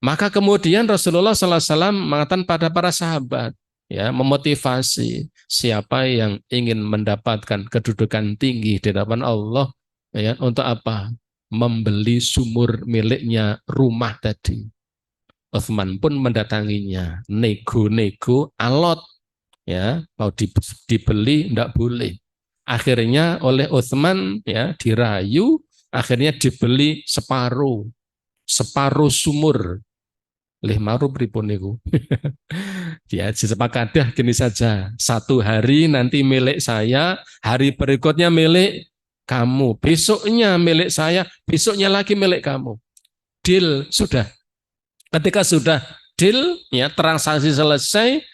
Maka kemudian Rasulullah SAW mengatakan pada para sahabat, ya, memotivasi siapa yang ingin mendapatkan kedudukan tinggi di hadapan Allah, ya, untuk apa? Membeli sumur miliknya Rumah tadi. Utsman pun mendatanginya, nego-nego alot, ya, mau dibeli tidak boleh. Akhirnya oleh Utsman, ya, dirayu, akhirnya dibeli separuh sumur. Lih maru pripun niku. Ya, disepakati gini saja. Satu hari nanti milik saya, hari berikutnya milik kamu, besoknya milik saya, besoknya lagi milik kamu. Deal sudah. Ketika sudah deal, ya, transaksi selesai,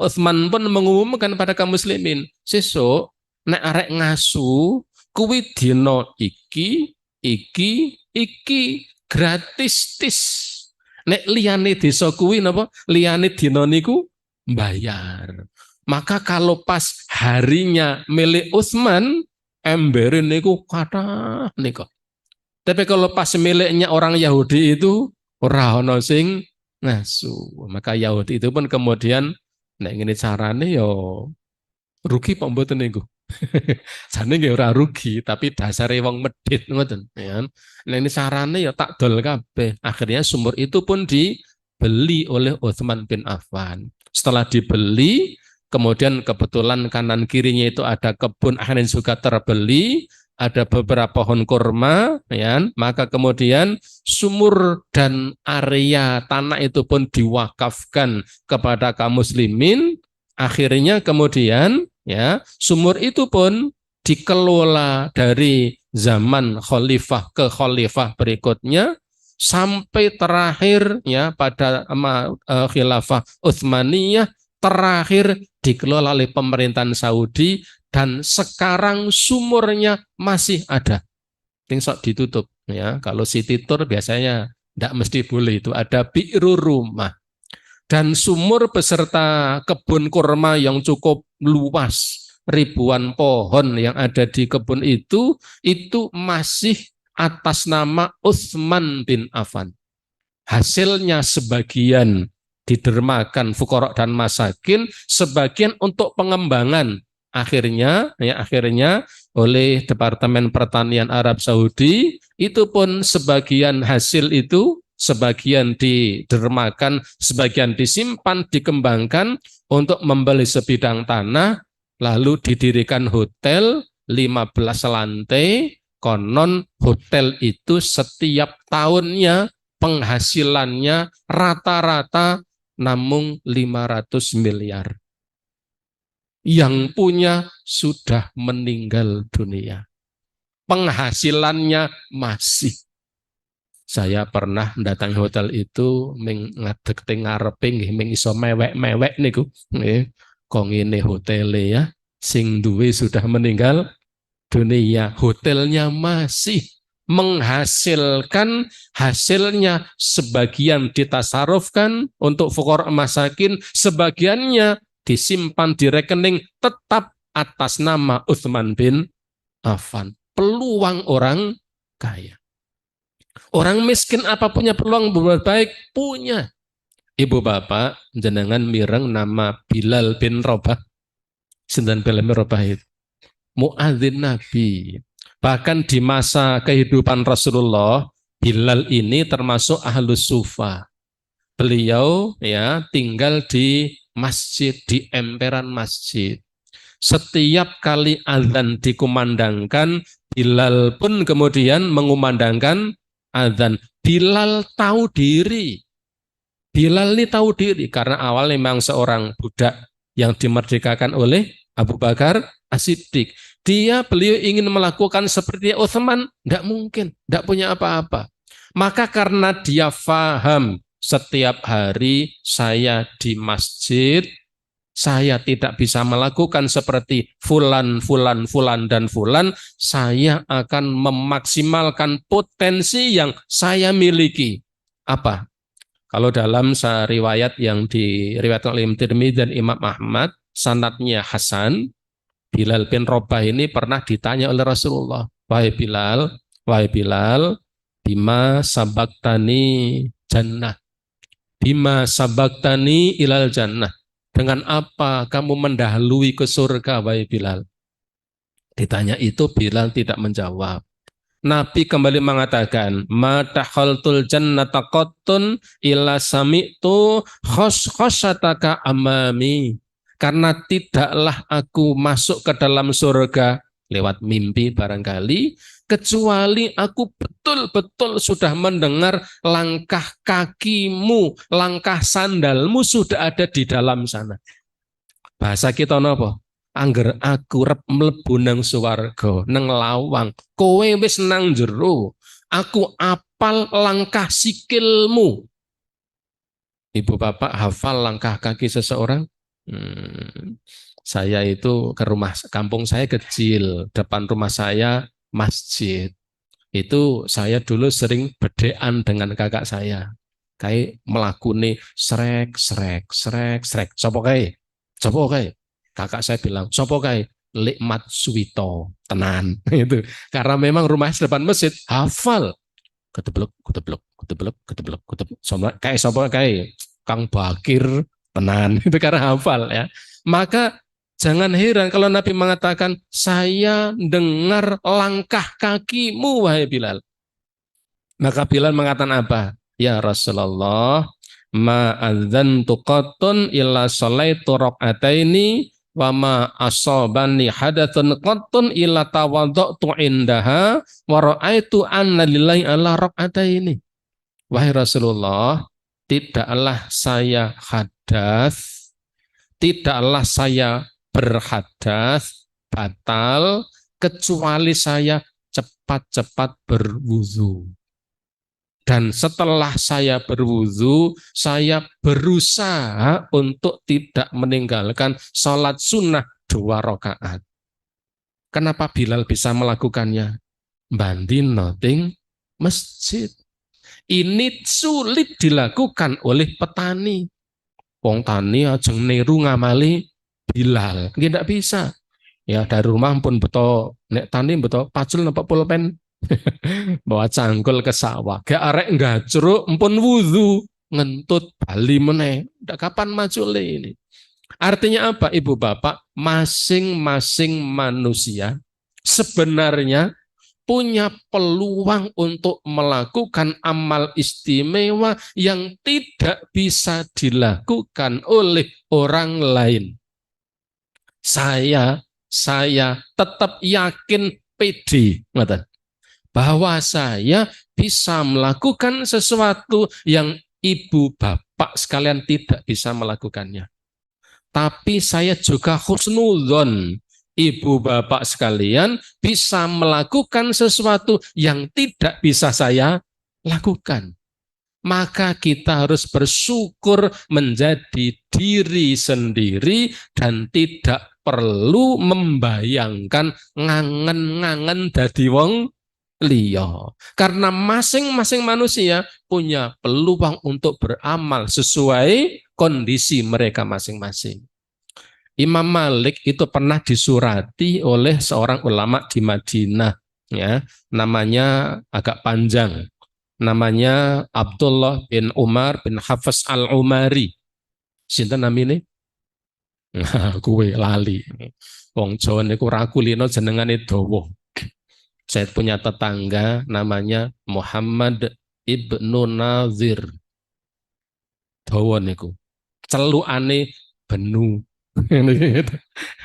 Utsman pun mengumumkan pada kaum muslimin, sesuk nek arek ngasu kuwi dina iki gratis tis. Nek liyane desa kuwi napa? Liyane dina niku bayar. Maka kalau pas harinya milik Utsman, embere niku kathah niku. Tapi kalau pas miliknya orang Yahudi itu ora ana sing ngasu. Maka Yahudi itu pun kemudian nek ngene carane yo rugi apa mboten niku. Jane nggih ora rugi, tapi dasare wong medhit ngoten, ya. Nek ini carane ya tak dol kabeh. Akhirnya sumur itu pun dibeli oleh Utsman bin Affan. Setelah dibeli, kemudian kebetulan kanan kirinya itu ada kebun, akhirnya juga terbeli, ada beberapa pohon kurma, ya, maka kemudian sumur dan area tanah itu pun diwakafkan kepada kaum muslimin. Akhirnya kemudian, ya, sumur itu pun dikelola dari zaman khalifah ke khalifah berikutnya sampai terakhir, ya, pada khilafah Utsmaniyah, terakhir dikelola oleh pemerintahan Saudi. Dan sekarang sumurnya masih ada. Tinggal ditutup, ya. Kalau city tour biasanya tidak mesti boleh, itu ada bi'ru Rumah. Dan sumur beserta kebun kurma yang cukup luas, ribuan pohon yang ada di kebun itu masih atas nama Utsman bin Affan. Hasilnya sebagian didermakan fuqara dan masakin, sebagian untuk pengembangan. Akhirnya oleh Departemen Pertanian Arab Saudi, itu pun sebagian hasil itu, sebagian didermakan, sebagian disimpan, dikembangkan untuk membeli sebidang tanah, lalu didirikan hotel 15 lantai. Konon hotel itu setiap tahunnya penghasilannya rata-rata namung 500 miliar. Yang punya sudah meninggal dunia. Penghasilannya masih. Saya pernah mendatangi hotel itu ngadeg teng ngarepe nggih mung iso mewek-mewek niku. Nggih. Kok ngene hotele ya, sing duwe sudah meninggal dunia, hotelnya masih menghasilkan hasilnya, sebagian ditasarufkan untuk fuqara masakin, sebagiannya disimpan di rekening tetap atas nama Utsman bin Affan. Peluang orang kaya. Orang miskin apa punya peluang berbuat baik? Punya. Ibu bapak, jenengan mireng nama Bilal bin Rabah. Sinten Bilal bin Rabah itu? Muadzin Nabi. Bahkan di masa kehidupan Rasulullah, Bilal ini termasuk ahlus sufa. Beliau ya tinggal di masjid, di emperan masjid. Setiap kali azan dikumandangkan, Bilal pun kemudian mengumandangkan azan. Bilal tahu diri. Bilal ini tahu diri karena awalnya memang seorang budak yang dimerdekakan oleh Abu Bakar As-Siddiq. Beliau ingin melakukan seperti Utsman, tidak mungkin, tidak punya apa-apa. Maka karena dia faham setiap hari saya di masjid, saya tidak bisa melakukan seperti fulan, dan fulan, saya akan memaksimalkan potensi yang saya miliki. Apa? Kalau dalam riwayat yang diriwayatkan oleh Tirmidzi dan Imam Ahmad, sanadnya Hasan, Bilal bin Rabah ini pernah ditanya oleh Rasulullah, wahai Bilal, bima sabaktani jannah, bima sabaktani ilal jannah, dengan apa kamu mendahului ke surga, wahai Bilal? Ditanya itu, Bilal tidak menjawab. Nabi kembali mengatakan, ma takhaltul jannata qattun illa sami'tu khossataka amami. Karena tidaklah aku masuk ke dalam surga lewat mimpi barangkali, kecuali aku betul-betul sudah mendengar langkah kakimu, langkah sandalmu sudah ada di dalam sana. Bahasa kita napa? Angger aku rep mlebu nang swarga, nang lawang, kowe wis nang jero. Aku apal langkah sikilmu. Ibu bapak hafal langkah kaki seseorang? Saya itu ke rumah, kampung saya kecil, depan rumah saya masjid. Itu saya dulu sering bedean dengan kakak saya. Kayak melakuni srek. Sopo kae? Kakak saya bilang, sopo kae? Likmat Suwito, tenan. Itu karena memang rumahnya depan masjid, hafal. Keteblok. Kayak sopo kae? Kang Bakir, tenan. Itu karena hafal ya. Maka jangan heran kalau Nabi mengatakan, saya dengar langkah kakimu, wahai Bilal. Maka Bilal mengatakan apa? Ya Rasulullah, ma'adzantu qattun illa sholaitu raq'ataini wa ma asabani hadatsun qattun illa tawaddu'tu indaha wa ra'aitu anna lillahi ala raq'ataini. Wahai Rasulullah, tidaklah saya hadas, tidaklah saya berhadas batal kecuali saya cepat-cepat berwudu. Dan setelah saya berwudu, saya berusaha untuk tidak meninggalkan sholat sunnah 2 rakaat. Kenapa Bilal bisa melakukannya? Banding noting masjid. Ini sulit dilakukan oleh petani. Wong tani ajeng niru ngamali Bilal, tidak bisa. Ya dari rumah pun beto nek tani beto pacul napa pulpen bawa cangkul ke sawah. Gak arek gajruk mpun wudu. ngentut bali meneh. Ndak kapan maju ini. Artinya apa Ibu Bapak? Masing-masing manusia sebenarnya punya peluang untuk melakukan amal istimewa yang tidak bisa dilakukan oleh orang lain. Saya tetap yakin pede bahwa saya bisa melakukan sesuatu yang ibu bapak sekalian tidak bisa melakukannya. Tapi saya juga husnudzon ibu bapak sekalian bisa melakukan sesuatu yang tidak bisa saya lakukan. Maka kita harus bersyukur menjadi diri sendiri dan tidak perlu membayangkan ngangen-ngangen dadi wong liya. Karena masing-masing manusia punya peluang untuk beramal sesuai kondisi mereka masing-masing. Imam Malik itu pernah disurati oleh seorang ulama di Madinah, ya, namanya agak panjang. Namanya Abdullah bin Umar bin Hafs al-Umari. Sinten namine? Nah, kuwe lali. Wong Jawa niku ra kulino jenengane dawa. Saya punya tetangga namanya Muhammad ibnu Nazir. Dawa niku. Celukane Benu.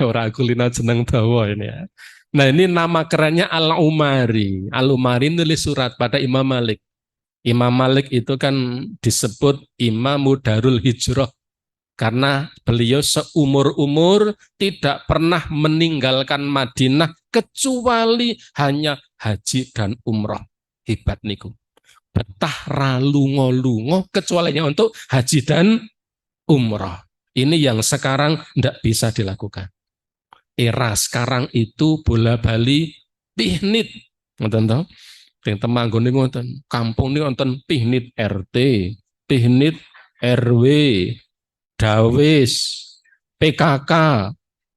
Ora kulino jeneng dawa ini ya. Nah, ini nama kerennya Al-Umari. Al-Umari nulis surat pada Imam Malik. Imam Malik itu kan disebut Imamu Darul Hijrah karena beliau seumur-umur tidak pernah meninggalkan Madinah kecuali hanya haji dan umroh. Hebat niku. Betah ralungo-lungo kecualinya untuk haji dan umroh. Ini yang sekarang tidak bisa dilakukan. Era sekarang itu bola bali pihnit. Nonton yang Temanggung ini ngonten, kampung ini ngonten pihnit RT, pihnit RW, Dawes, PKK,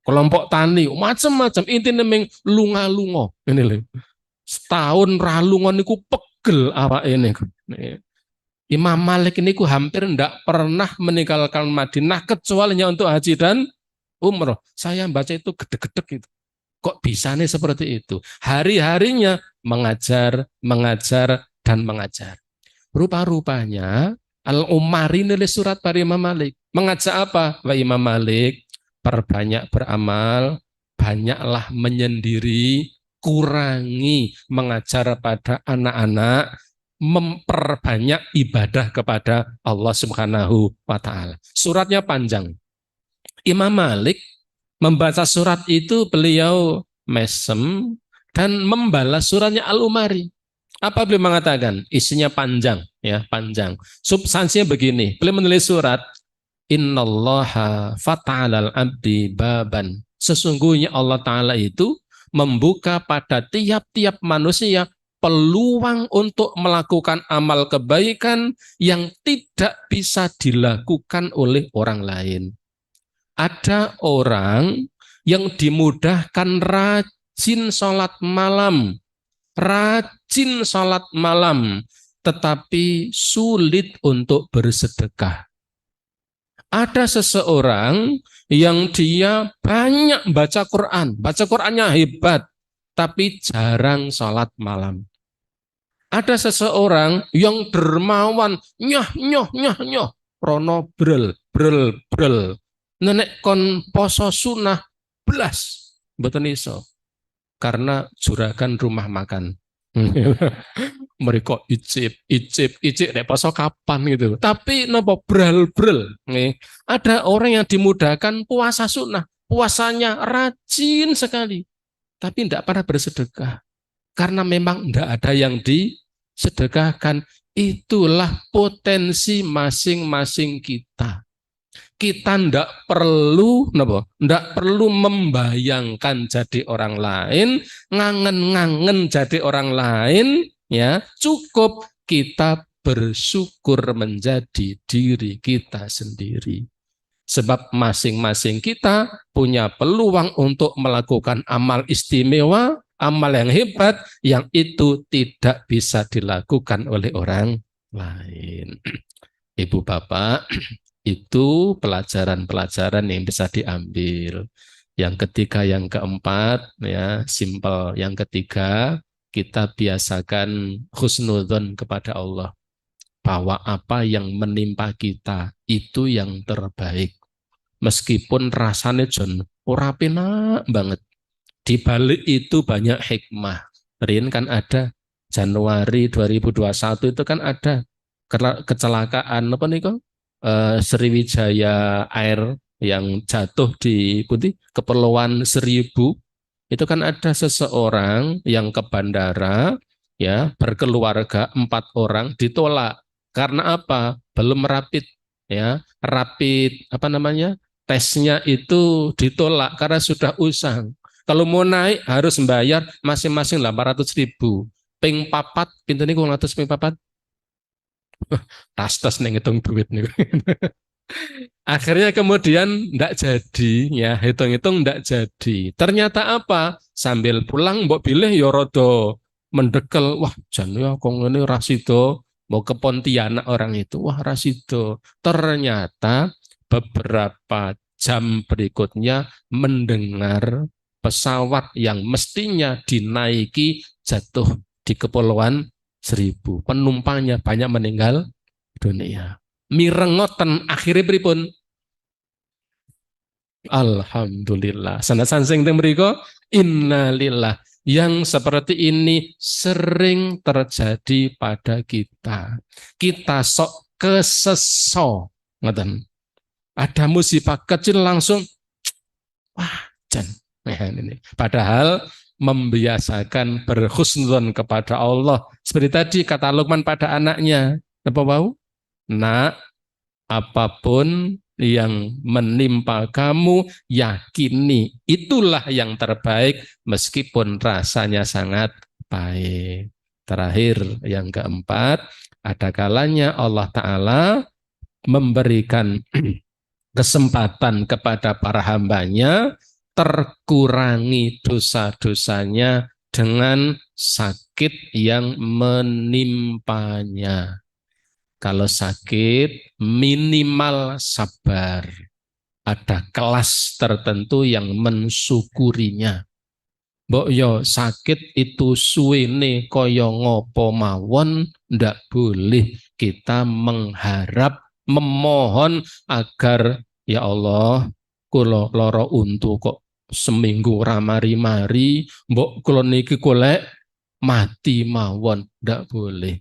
kelompok tani, macam-macam. Intinya memang lunga-lungo. Ini loh. Setahun ralungon niku pegel awak ini. Imam Malik ini hampir tidak pernah meninggalkan Madinah kecuali untuk haji dan umroh. Saya baca itu gedek-gedek itu. Kok bisa nih seperti itu? Hari-harinya mengajar, dan mengajar. Rupa-rupanya Al-Umari nulis surat pada Imam Malik. Mengajak apa? Wah Imam Malik, perbanyak beramal, banyaklah menyendiri, kurangi mengajar pada anak-anak, memperbanyak ibadah kepada Allah Subhanahu wa Ta'ala. Suratnya panjang. Imam Malik membaca surat itu beliau mesem dan membalas suratnya Al-Umari. Apa beliau mengatakan? Isinya panjang, ya panjang. Substansinya begini. Beliau menulis surat, Innallaha fata'alal abdi baban. Sesungguhnya Allah Ta'ala itu membuka pada tiap-tiap manusia peluang untuk melakukan amal kebaikan yang tidak bisa dilakukan oleh orang lain. Ada orang yang dimudahkan rajin sholat malam, tetapi sulit untuk bersedekah. Ada seseorang yang dia banyak baca Quran, baca Qurannya hebat, tapi jarang sholat malam. Ada seseorang yang dermawan, nyoh, rono brel. Nenek kon poso sunah belas mboten iso karena juragan rumah makan. Mereka icip nek poso kapan gitu. Tapi nopo brel. Ada orang yang dimudahkan puasa sunnah, puasanya rajin sekali, tapi tidak pernah bersedekah karena memang tidak ada yang disedekahkan. Itulah potensi masing-masing kita. Kita tidak perlu membayangkan jadi orang lain, ngangen-ngangen jadi orang lain, ya cukup kita bersyukur menjadi diri kita sendiri. Sebab masing-masing kita punya peluang untuk melakukan amal istimewa, amal yang hebat, yang itu tidak bisa dilakukan oleh orang lain. Ibu bapak, itu pelajaran-pelajaran yang bisa diambil. Yang ketiga, yang keempat, ya simple. Yang ketiga, kita biasakan husnudzon kepada Allah, bahwa apa yang menimpa kita itu yang terbaik. Meskipun rasanya John ora penak banget. Di balik itu banyak hikmah. Rin kan ada Januari 2021 itu kan ada kecelakaan apa nih kok? Sriwijaya Air yang jatuh di Putih Kepulauan Seribu. Itu kan ada seseorang yang ke bandara, ya berkeluarga 4 orang ditolak karena apa? Belum rapid, ya rapid apa namanya, tesnya itu ditolak karena sudah usang. Kalau mau naik harus membayar masing-masing 800.000. Ping papat, pintu ini kurang atas ping papat. Tas-tas nih ngitung duit nih. Akhirnya kemudian enggak jadi, ya hitung-hitung enggak jadi. Ternyata apa? Sambil pulang mbok pilih ya rada mendekel. Wah, jan ya kok ngene Rasido mau ke Pontianak orang itu. Wah, Rasido. Ternyata beberapa jam berikutnya mendengar pesawat yang mestinya dinaiki jatuh di Kepulauan Seribu. Penumpangnya banyak meninggal dunia. Mirengoten akhirnya pripun? Alhamdulillah. Sanajan sing teng mriku innalillah. Yang seperti ini sering terjadi pada kita. Kita sok keseso, ngoten. Ada musibah kecil langsung wah, jan. Ini. Padahal membiasakan berhusnuzon kepada Allah. Seperti tadi kata Luqman pada anaknya, apa bau? Nak, apapun yang menimpa kamu, yakini itulah yang terbaik meskipun rasanya sangat pahit. Terakhir, yang keempat, ada kalanya Allah Ta'ala memberikan kesempatan kepada para hambanya terkurangi dosa-dosanya dengan sakit yang menimpanya. Kalau sakit minimal sabar. Ada kelas tertentu yang mensyukurinya. Mbok yo sakit itu suwene kaya ngopo mawon, ndak boleh kita mengharap memohon agar ya Allah kula lara untu kok seminggu ramari-mari mbok kula niki golek mati mawon, ndak boleh.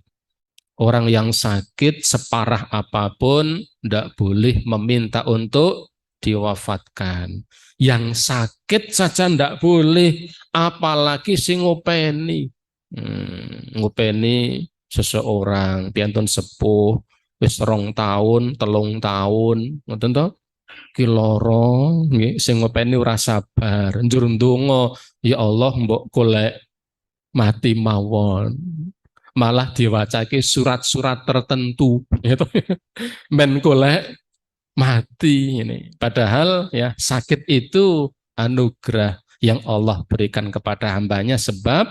Orang yang sakit separah apapun tidak boleh meminta untuk diwafatkan. Yang sakit saja tidak boleh, apalagi sing ngopeni. Ngopeni seseorang, piantun sepuh, wis 2 tahun, 3 tahun, ngoten to? Ki lara, sing ngopeni ora sabar, njur ndonga, ya Allah mbok golek mati mawon. Malah diwacake surat-surat tertentu gitu. Men golek mati ini. Padahal ya sakit itu anugerah yang Allah berikan kepada hambanya sebab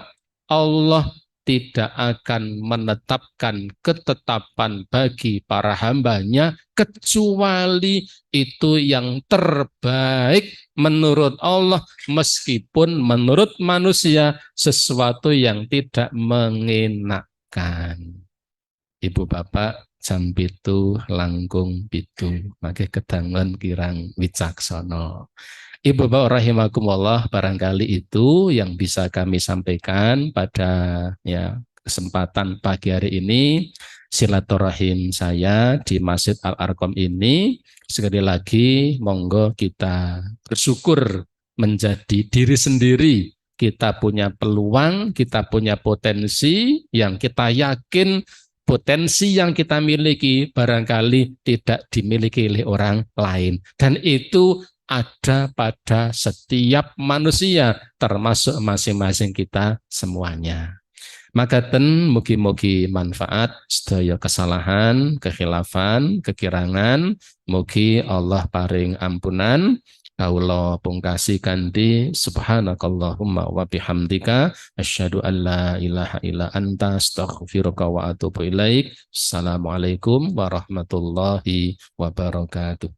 Allah tidak akan menetapkan ketetapan bagi para hambanya kecuali itu yang terbaik menurut Allah, meskipun menurut manusia sesuatu yang tidak mengenakan. Ibu bapak jam pitu langkung pitu maka kedangun kirang wicaksono. Ibu bapak rahimakumullah, barangkali itu yang bisa kami sampaikan pada ya kesempatan pagi hari ini. Silaturahim saya di Masjid Al-Arqam ini sekali lagi monggo kita bersyukur menjadi diri sendiri. Kita punya peluang, kita punya potensi yang kita yakin potensi yang kita miliki barangkali tidak dimiliki oleh orang lain. Dan itu ada pada setiap manusia, termasuk masing-masing kita semuanya. Maka mugi-mugi manfaat sedaya kesalahan, kekhilafan, kekirangan, mugi Allah paring ampunan, Kawula pungkasi kanthi subhanakallahumma wa bihamdika asyhadu an la ilaha illa anta astaghfiruka wa atubu ilaik. Assalamualaikum warahmatullahi wabarakatuh.